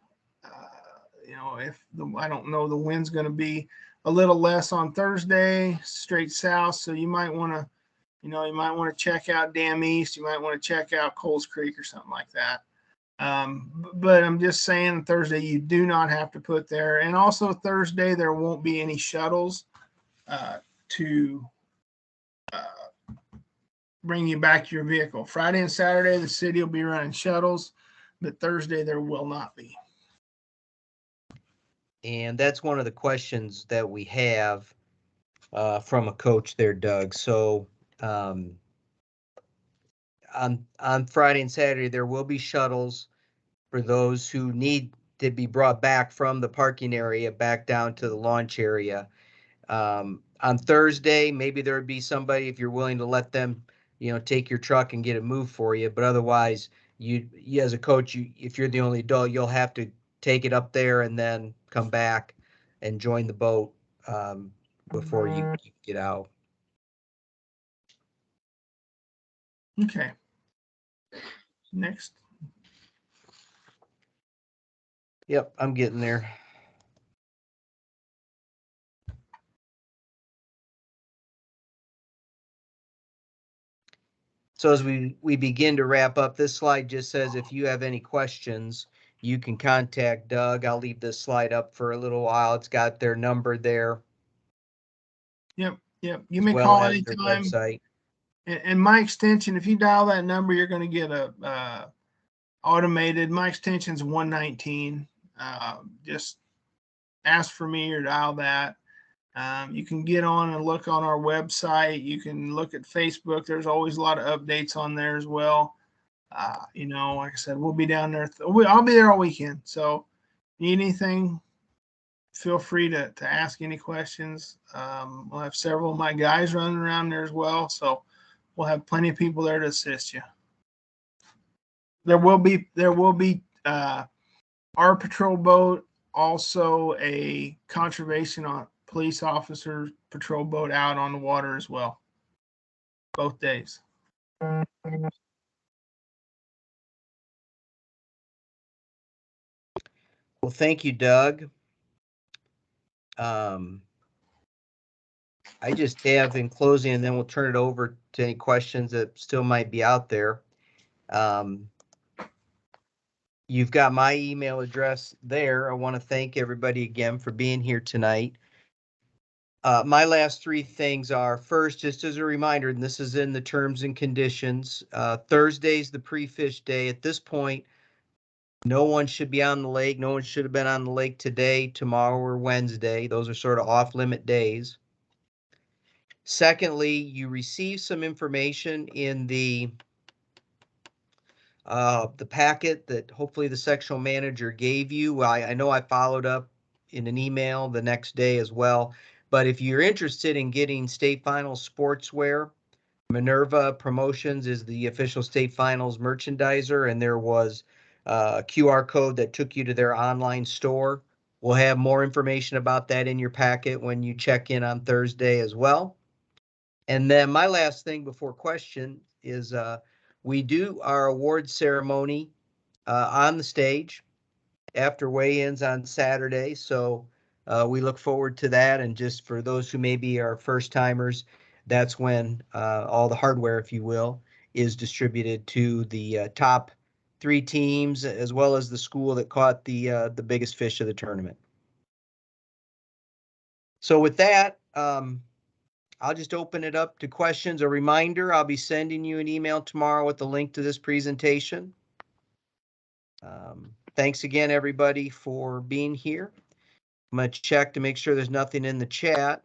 I don't know, the wind's going to be a little less on Thursday, straight south. So you might want to check out Dam East. You might want to check out Coles Creek or something like that. But I'm just saying Thursday, you do not have to put there. And also Thursday, there won't be any shuttles to bring you back to your vehicle. Friday and Saturday, the city will be running shuttles, but Thursday there will not be. And that's one of the questions that we have from a coach there, Doug. So on Friday and Saturday, there will be shuttles for those who need to be brought back from the parking area back down to the launch area. On Thursday, maybe there would be somebody, if you're willing to let them, take your truck and get it moved for you. But otherwise, you as a coach, if you're the only adult, you'll have to take it up there and then come back and join the boat before you get out. Okay. Next. Yep, I'm getting there. So as we begin to wrap up, this slide just says if you have any questions, you can contact Doug. I'll leave this slide up for a little while. It's got their number there. Yep. You may As well call as their anytime. website. And my extension, if you dial that number, you're going to get a automated. My extension's 119. Just ask for me or dial that. You can get on and look on our website. You can look at Facebook. There's always a lot of updates on there as well. Like I said, we'll be down there. I'll be there all weekend. So need anything, feel free to ask any questions. We'll have several of my guys running around there as well. So we'll have plenty of people there to assist you. There will be our patrol boat, also a conservation police officer patrol boat out on the water as well, both days. Well, thank you, Doug. I just have in closing, and then we'll turn it over to any questions that still might be out there. You've got my email address there. I want to thank everybody again for being here tonight. My last three things are, first, just as a reminder, and this is in the terms and conditions, Thursday's the pre-fish day. At this point, no one should be on the lake. No one should have been on the lake today, tomorrow, or Wednesday. Those are sort of off-limit days. Secondly, you receive some information in the packet that hopefully the sectional manager gave you. I know I followed up in an email the next day as well. But if you're interested in getting state finals sportswear, Minerva Promotions is the official state finals merchandiser, and there was a QR code that took you to their online store. We'll have more information about that in your packet when you check in on Thursday as well. And then my last thing before question is we do our award ceremony on the stage after weigh-ins on Saturday. So we look forward to that. And just for those who maybe are first timers, that's when all the hardware, if you will, is distributed to the top 3 teams, as well as the school that caught the biggest fish of the tournament. So with that, I'll just open it up to questions. A reminder, I'll be sending you an email tomorrow with the link to this presentation. Thanks again, everybody, for being here. I'm going to check to make sure there's nothing in the chat.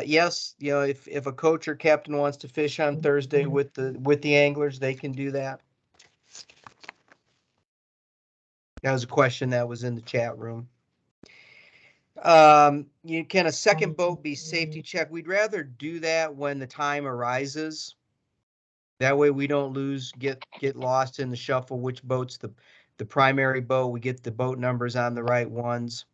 Yes, if a coach or captain wants to fish on Thursday with the anglers, they can do that. That was a question that was in the chat room. Can a second boat be safety check? We'd rather do that when the time arises. That way we don't get lost in the shuffle, which boat's the primary boat. We get the boat numbers on the right ones.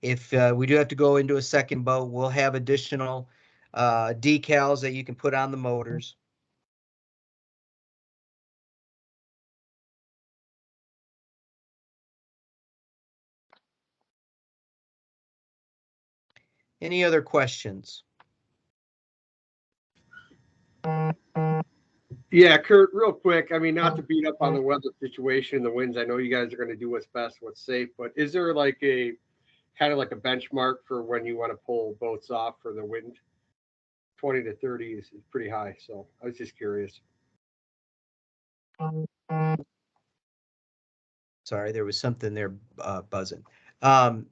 If we do have to go into a second boat, we'll have additional decals that you can put on the motors. Any other questions? Yeah, Kurt, real quick. I mean, not to beat up on the weather situation, the winds. I know you guys are going to do what's best, what's safe, but is there like a kind of like a benchmark for when you want to pull boats off for the wind? 20 to 30 is pretty high. So I was just curious. Sorry, there was something there buzzing. Um,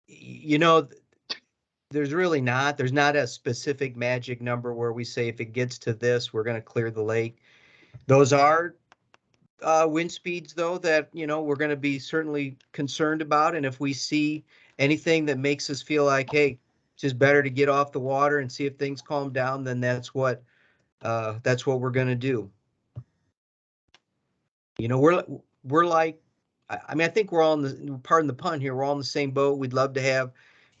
you know, there's not a specific magic number where we say if it gets to this, we're going to clear the lake. Those are wind speeds, though, that, we're going to be certainly concerned about. And if we see anything that makes us feel like, hey, it's just better to get off the water and see if things calm down, then that's what we're going to do. We're like, I mean, I think we're all pardon the pun here, we're all in the same boat. We'd love to have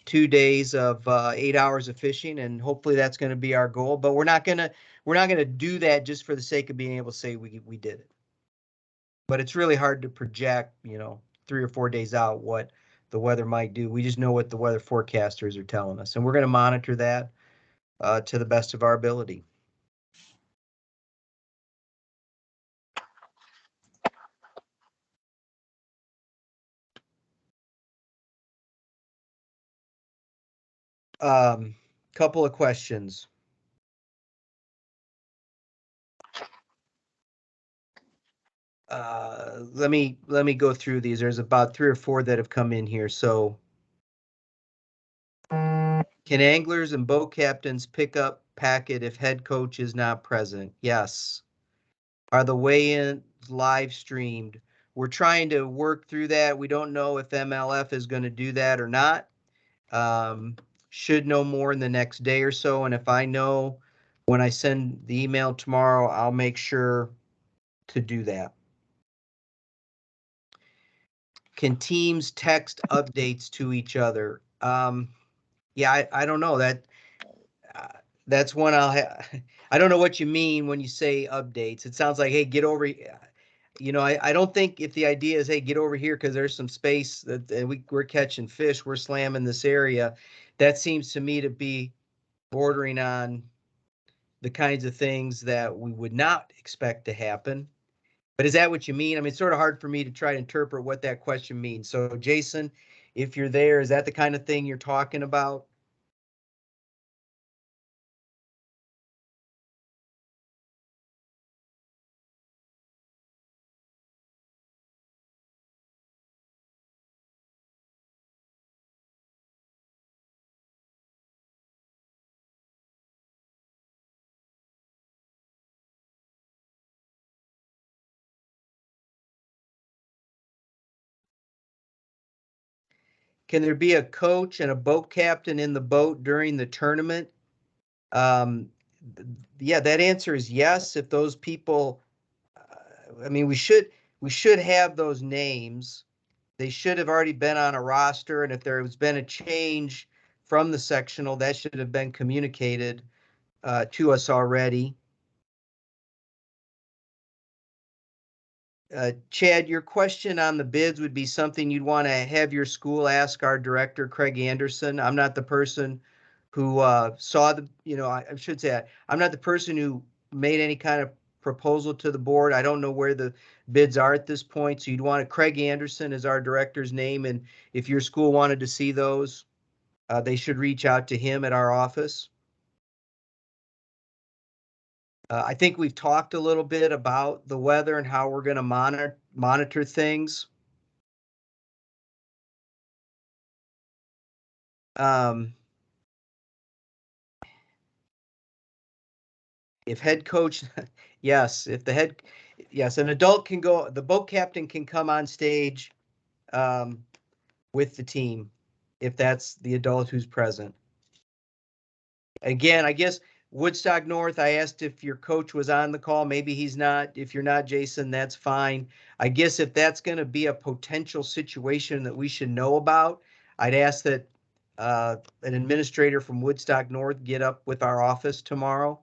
2 days of 8 hours of fishing, and hopefully that's going to be our goal. But we're not gonna do that just for the sake of being able to say we did it. But it's really hard to project, 3 or 4 days out what the weather might do. We just know what the weather forecasters are telling us, and we're going to monitor that to the best of our ability. Couple of questions. Let me go through these. There's about 3 or 4 that have come in here. So, can anglers and boat captains pick up packet if head coach is not present? Yes. Are the weigh-ins live streamed? We're trying to work through that. We don't know if MLF is going to do that or not. Should know more in the next day or so. And if I know when I send the email tomorrow, I'll make sure to do that. Can teams text updates to each other? Yeah, I don't know. That's one I'll have. I don't know what you mean when you say updates. It sounds like, hey, get over. I don't think if the idea is, hey, get over here because there's some space that we're catching fish, we're slamming this area. That seems to me to be bordering on the kinds of things that we would not expect to happen. But is that what you mean? I mean, it's sort of hard for me to try to interpret what that question means. So, Jason, if you're there, is that the kind of thing you're talking about? Can there be a coach and a boat captain in the boat during the tournament? Yeah, that answer is yes. If those people, I mean, we should have those names. They should have already been on a roster, and if there has been a change from the sectional, that should have been communicated to us already. Chad, your question on the bids would be something you'd want to have your school ask our director, Craig Anderson. I'm not the person who saw the, I should say, I'm not the person who made any kind of proposal to the board. I don't know where the bids are at this point. So you'd want Craig Anderson as our director's name. And if your school wanted to see those, they should reach out to him at our office. I think we've talked a little bit about the weather and how we're going to monitor things. If head coach, yes, yes, an adult can go, the boat captain can come on stage with the team if that's the adult who's present. Again, I guess Woodstock North, I asked if your coach was on the call. Maybe he's not. If you're not, Jason, that's fine. I guess if that's going to be a potential situation that we should know about, I'd ask that an administrator from Woodstock North get up with our office tomorrow.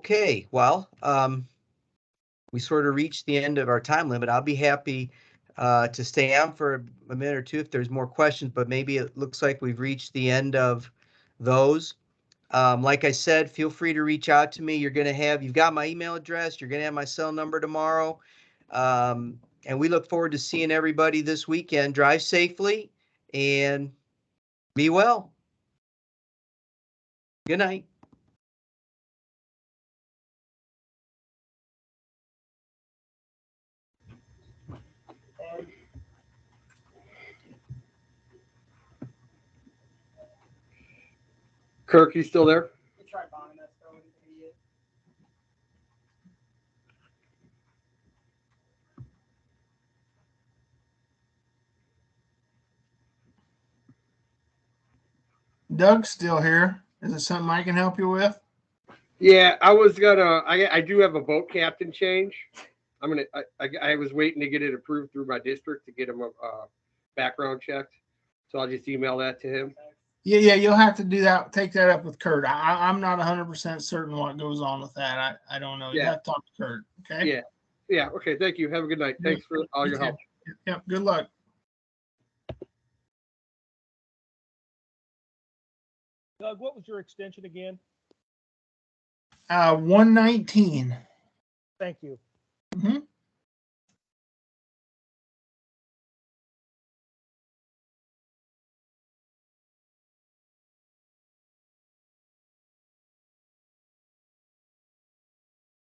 Okay, well, we sort of reached the end of our time limit. I'll be happy to stay on for a minute or two if there's more questions, but maybe it looks like we've reached the end of those. Like I said, feel free to reach out to me. You've got my email address. You're gonna have my cell number tomorrow. And we look forward to seeing everybody this weekend. Drive safely and be well. Good night. Kirk, you still there? Doug's still here. Is it something I can help you with? Yeah, I was gonna. I do have a boat captain change. I was waiting to get it approved through my district to get him a background checked. So I'll just email that to him. Yeah, you'll have to do that. Take that up with Kurt. I'm not 100% certain what goes on with that. I don't know. You Yeah. have to talk to Kurt. Okay. Yeah. Okay. Thank you. Have a good night. Thanks for all your help. Yep. Good luck. Doug, what was your extension again? 119. Thank you. Mhm.